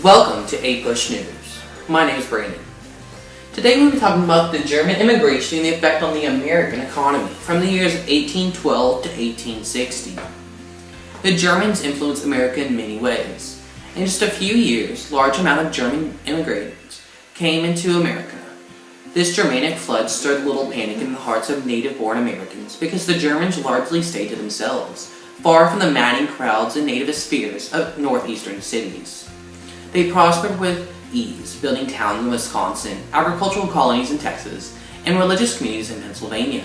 Welcome to APUSH News. My name is Brandon. Today we'll be talking about the German immigration and the effect on the American economy from the years 1812 to 1860. The Germans influenced America in many ways. In just a few years, large amount of German immigrants came into America. This Germanic flood stirred little panic in the hearts of native-born Americans because the Germans largely stayed to themselves, far from the madding crowds and nativist fears of northeastern cities. They prospered with ease, building towns in Wisconsin, agricultural colonies in Texas, and religious communities in Pennsylvania.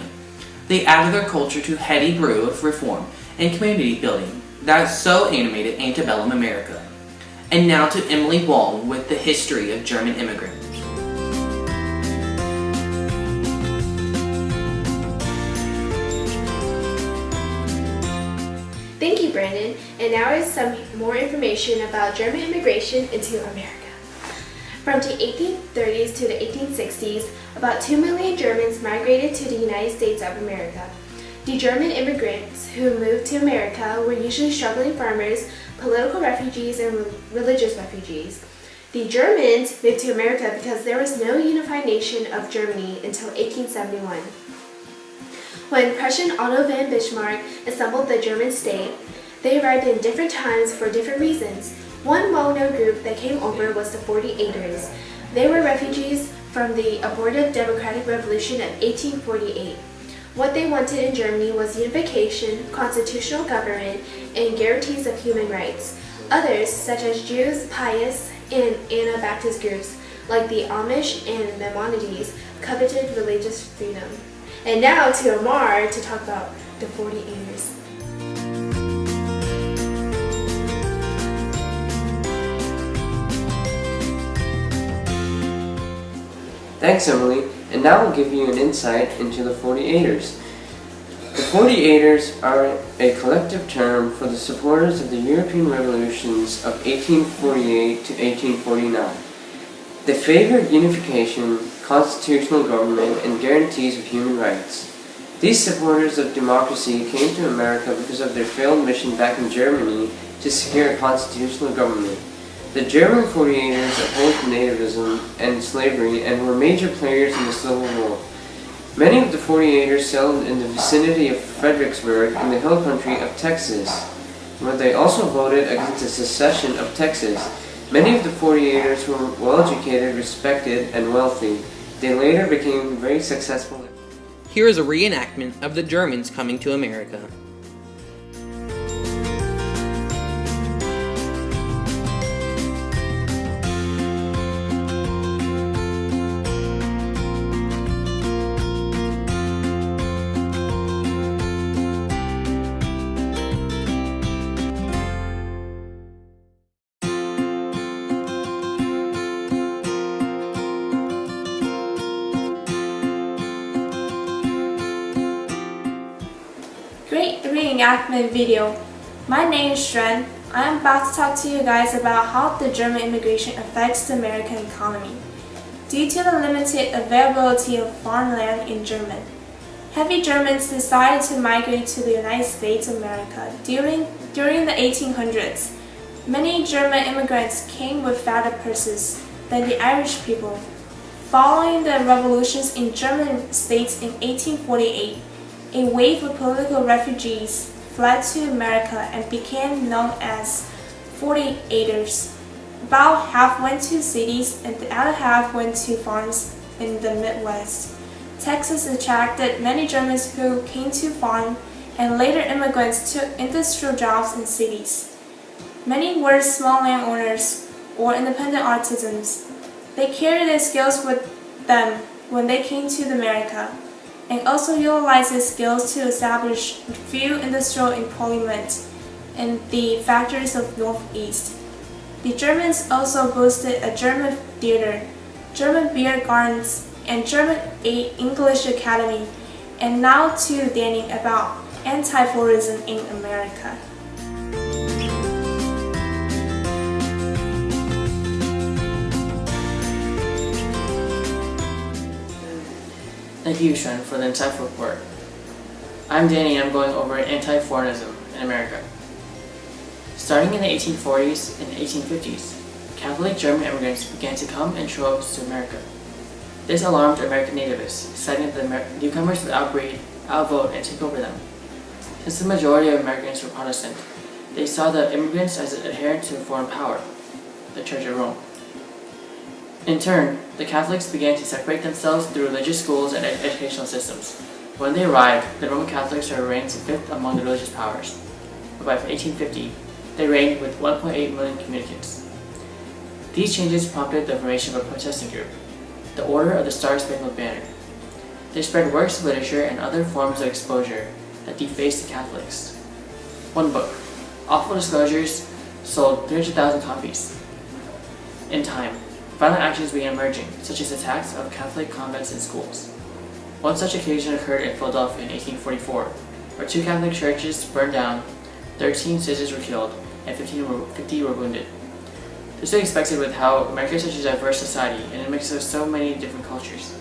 They added their culture to heady brew of reform and community building that so animated antebellum America. And now to Emily Wong with the history of German immigrants. Thank you, Brandon. And now is some more information about German immigration into America. From the 1830s to the 1860s, about 2 million Germans migrated to the United States of America. The German immigrants who moved to America were usually struggling farmers, political refugees, and religious refugees. The Germans moved to America because there was no unified nation of Germany until 1871. When Prussian Otto von Bismarck assembled the German state, they arrived in different times for different reasons. One well-known group that came over was the 48ers. They were refugees from the abortive Democratic Revolution of 1848. What they wanted in Germany was unification, constitutional government, and guarantees of human rights. Others, such as Jews, pious, and Anabaptist groups, like the Amish and Maimonides, coveted religious freedom. And now to Amar to talk about the 48ers. Thanks, Emily, and now I'll give you an insight into the 48ers. The 48ers are a collective term for the supporters of the European revolutions of 1848 to 1849. They favored unification, constitutional government, and guarantees of human rights. These supporters of democracy came to America because of their failed mission back in Germany to secure a constitutional government. The German 48ers opposed nativism and slavery and were major players in the Civil War. Many of the 48ers settled in the vicinity of Fredericksburg in the hill country of Texas, where they also voted against the secession of Texas. Many of the 48ers were well-educated, respected, and wealthy. They later became very successful. Here is a reenactment of the Germans coming to America. Great reenactment video. My name is Xuan. I am about to talk to you guys about how the German immigration affects the American economy. Due to the limited availability of farmland in Germany, heavy Germans decided to migrate to the United States of America during the 1800s. Many German immigrants came with fatter purses than the Irish people. Following the revolutions in German states in 1848, a wave of political refugees fled to America and became known as 48ers. About half went to cities and the other half went to farms in the Midwest. Texas attracted many Germans who came to farm, and later immigrants took industrial jobs in cities. Many were small landowners or independent artisans. They carried their skills with them when they came to America, and also utilized his skills to establish few industrial employment in the factories of Northeast. The Germans also boasted a German theater, German beer gardens, and German English Academy, and now to Danny about anti-tourism in America. Thank you, Xuan, for the insightful report. I'm Danny and I'm going over anti-foreignism in America. Starting in the 1840s and 1850s, Catholic German immigrants began to come in droves to America. This alarmed American nativists, citing that the newcomers would outbreed, outvote, and take over them. Since the majority of Americans were Protestant, they saw the immigrants as adherents to a foreign power, the Church of Rome. In turn, the Catholics began to separate themselves through religious schools and educational systems. When they arrived, the Roman Catholics were ranked fifth among the religious powers, but by 1850, they reigned with 1.8 million communicants. These changes prompted the formation of a protesting group, the Order of the Star-Spangled Banner. They spread works of literature and other forms of exposure that defaced the Catholics. One book, Awful Disclosures, sold 300,000 copies. In time, violent actions began emerging, such as attacks of Catholic convents and schools. One such occasion occurred in Philadelphia in 1844, where 2 Catholic churches burned down, 13 citizens were killed, and 50 were wounded. This was expected with how America is such a diverse society and a mix of so many different cultures.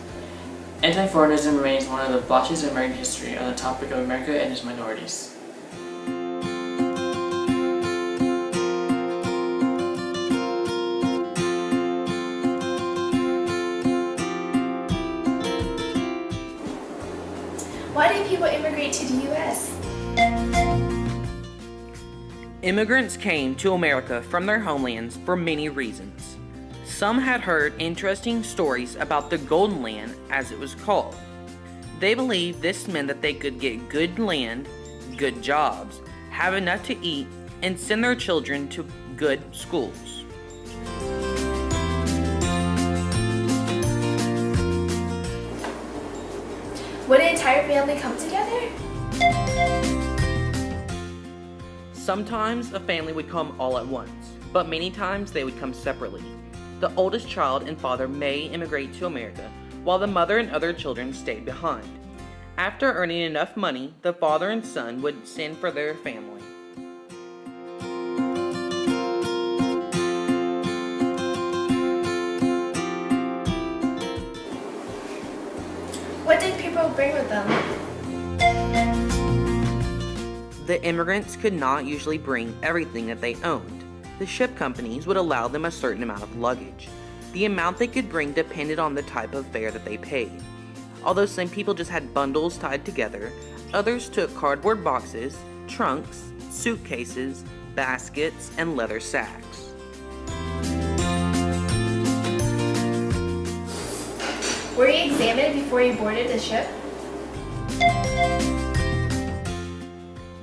Anti-foreignism remains one of the blotches in American history on the topic of America and its minorities. Why did people immigrate to the U.S.? Immigrants came to America from their homelands for many reasons. Some had heard interesting stories about the Golden Land, as it was called. They believed this meant that they could get good land, good jobs, have enough to eat, and send their children to good schools. Would an entire family come together? Sometimes a family would come all at once, but many times they would come separately. The oldest child and father may immigrate to America, while the mother and other children stayed behind. After earning enough money, the father and son would send for their family. What did people bring with them? The immigrants could not usually bring everything that they owned. The ship companies would allow them a certain amount of luggage. The amount they could bring depended on the type of fare that they paid. Although some people just had bundles tied together, others took cardboard boxes, trunks, suitcases, baskets, and leather sacks. Were you examined before you boarded the ship?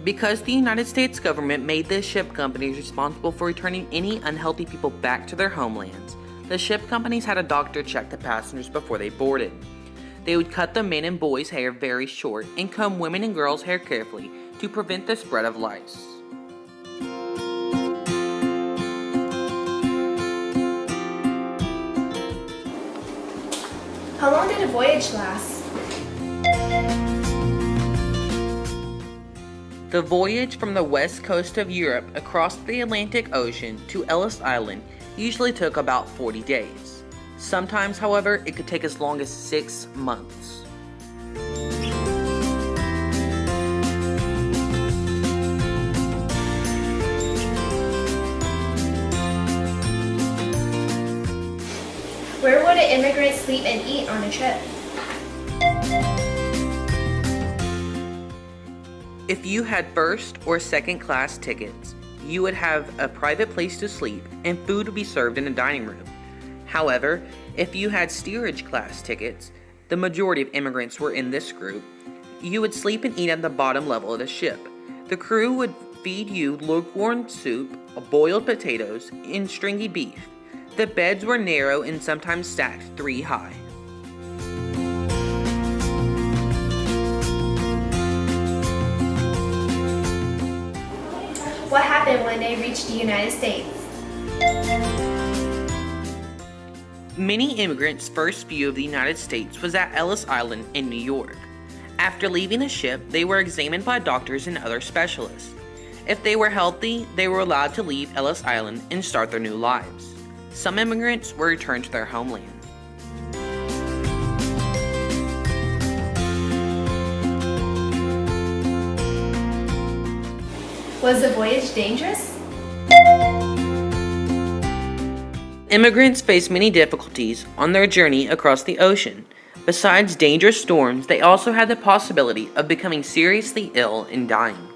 Because the United States government made the ship companies responsible for returning any unhealthy people back to their homelands, the ship companies had a doctor check the passengers before they boarded. They would cut the men and boys' hair very short and comb women and girls' hair carefully to prevent the spread of lice. How long did the voyage last? The voyage from the west coast of Europe across the Atlantic Ocean to Ellis Island usually took about 40 days. Sometimes, however, it could take as long as 6 months. Where would an immigrant sleep and eat on a trip? If you had first or second class tickets, you would have a private place to sleep and food would be served in a dining room. However, if you had steerage class tickets, the majority of immigrants were in this group, you would sleep and eat at the bottom level of the ship. The crew would feed you lukewarm soup, boiled potatoes, and stringy beef. The beds were narrow and sometimes stacked 3 high. What happened when they reached the United States? Many immigrants' first view of the United States was at Ellis Island in New York. After leaving the ship, they were examined by doctors and other specialists. If they were healthy, they were allowed to leave Ellis Island and start their new lives. Some immigrants were returned to their homeland. Was the voyage dangerous? Immigrants face many difficulties on their journey across the ocean. Besides dangerous storms, they also had the possibility of becoming seriously ill and dying.